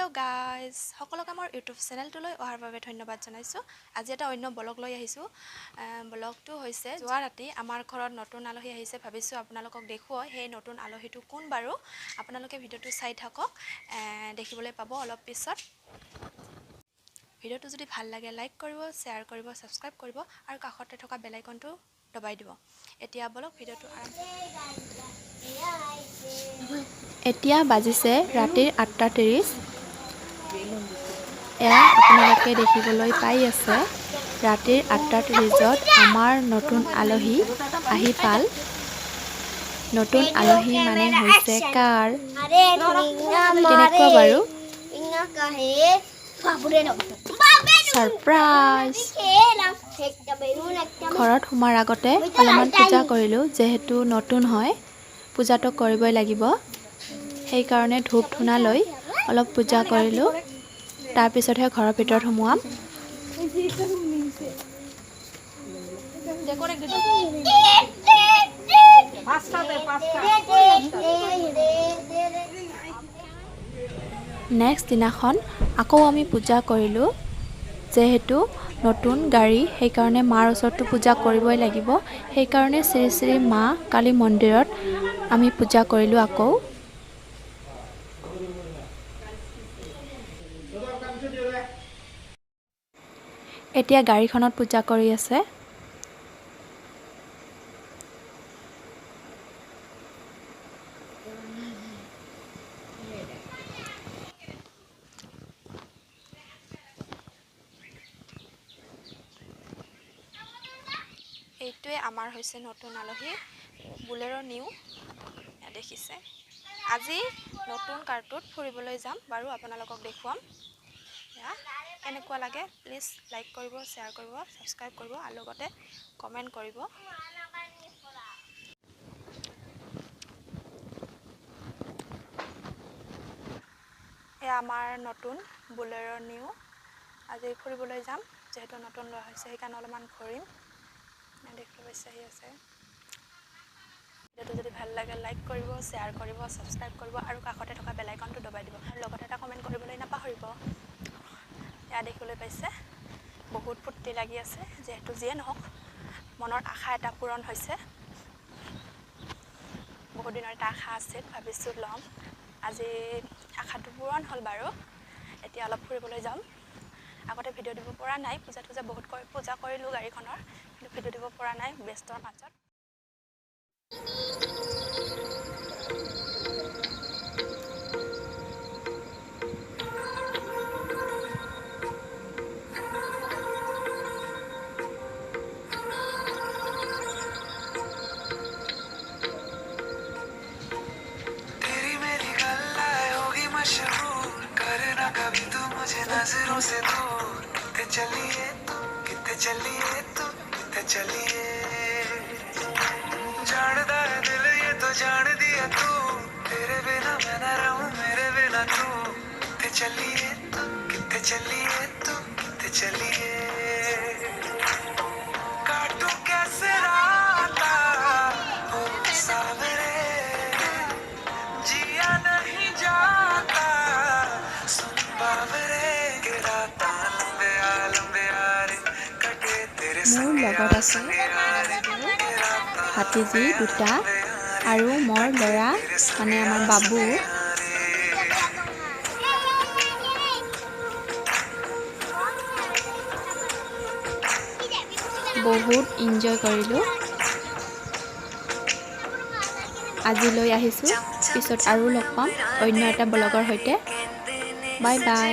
Hello' guys, সকলোকে মোৰ YouTube চেনেলটোলৈ অহাৰ বাবে ধন্যবাদ জনাইছোঁ। আজি এটা অন্য ব্লগ লৈ আহিছোঁ। ব্লগটো হৈছে যোৱা ৰাতি আমাৰ ঘৰত নতুন আলহী আহিছে। ভাবিছোঁ আপোনালোকক দেখুৱাই সেই নতুন আলহীটো কোন বাৰু। আপোনালোকে ভিডিঅ'টো চাই থাকক, দেখিবলৈ পাব অলপ পিছত। ভিডিঅ'টো যদি ভাল লাগে লাইক কৰিব, শ্বেয়াৰ কৰিব, ছাবস্ক্ৰাইব কৰিব আৰু কাষতে থকা বেল আইকনটো দবাই দিব। এতিয়া বলক ভিডিঅ'টো আৰম্ভ। এতিয়া বাজিছে ৰাতিৰ 8:30। এয়া আপোনালোকে দেখিবলৈ পাই আছে ৰাতিৰ 8:30 আমাৰ নতুন আলহী আহি পাল। নতুন আলহী মানে হৈছে কাৰ, কেনেকুৱা বাৰু? ছাৰপ্ৰাইজ। ঘৰত সোমাৰ আগতে অলপমান পূজা কৰিলোঁ, যিহেতু নতুন হয় পূজাটো কৰিবই লাগিব। সেইকাৰণে ধূপ ধূনা লৈ অলপ পূজা কৰিলোঁ, তাৰপিছতহে ঘৰৰ ভিতৰত সোমোৱাম। নেক্সট দিনাখন আকৌ আমি পূজা কৰিলোঁ, যিহেতু নতুন গাড়ী সেইকাৰণে মাৰ ওচৰতো পূজা কৰিবই লাগিব। সেইকাৰণে শ্ৰী শ্ৰী মা কালী মন্দিৰত আমি পূজা কৰিলোঁ আকৌ। এতিয়া গাড়ীখনত পূজা কৰি আছে। এইটোৱে আমাৰ হৈছে নতুন আলহী, বুলেৰো নিউ। দেখিছে, আজি নতুন কাৰটোত ফুৰিবলৈ যাম বাৰু, আপোনালোকক দেখুৱাম। কেনেকুৱা লাগে প্লিজ লাইক কৰিব, শ্বেয়াৰ কৰিব, ছাবস্ক্ৰাইব কৰিব আৰু লগতে কমেণ্ট কৰিব। এয়া আমাৰ নতুন বুলেৰো নিউ। আজি ফুৰিবলৈ যাম, যিহেতু নতুন লোৱা হৈছে সেইকাৰণে অলপমান ঘূৰিম। দেখিবলৈ পাইছে আহি আছে। ভিডিঅ'টো যদি ভাল লাগে লাইক কৰিব, শ্বেয়াৰ কৰিব, ছাবস্ক্ৰাইব কৰিব আৰু কাষতে থকা বেল আইকনটো দবাই দিব আৰু লগতে এটা কমেণ্ট কৰিবলৈ নাপাহৰিব। এয়া দেখিবলৈ পাইছে বহুত ফূৰ্তি লাগি আছে, যিহেতু যিয়ে নহওক মনৰ আশা এটা পূৰণ হৈছে। বহুত দিনৰ এটা আশা আছিল, ভাবিছোঁ ল'ম। আজি আশাটো পূৰণ হ'ল বাৰু। এতিয়া অলপ ফুৰিবলৈ যাম। আগতে ভিডিঅ' দিব পৰা নাই, পূজা বহুত পূজা কৰিলোঁ গাড়ীখনৰ, কিন্তু ভিডিঅ' দিব পৰা নাই ব্যস্তৰ মাজত। कभी तू मुझे नजरों से दूर, कितने चलिए तू, कितने चलिए तू, कितने चलिए। जानदा है दिल ये तो जान दिया तू, तेरे बिना मैं न रहूं, मेरे बिना तू। कितने चलिए तू, कितने चलिए तू, कितने चलिए। काटू कैसे राता ओ सावरे, जिया नहीं जाता सुन बावरे के राता लंबे यारे कटे तेरे মোৰ লগত আছে ভাতিজী দুটা আৰু মোৰ ল'ৰা, মানে আমাৰ বাবু। বহুত এনজয় কৰিলোঁ। আজিলৈ আহিছোঁ, পিছত আৰু লগ পাম অন্য এটা ব্লগৰ সৈতে। Bye bye.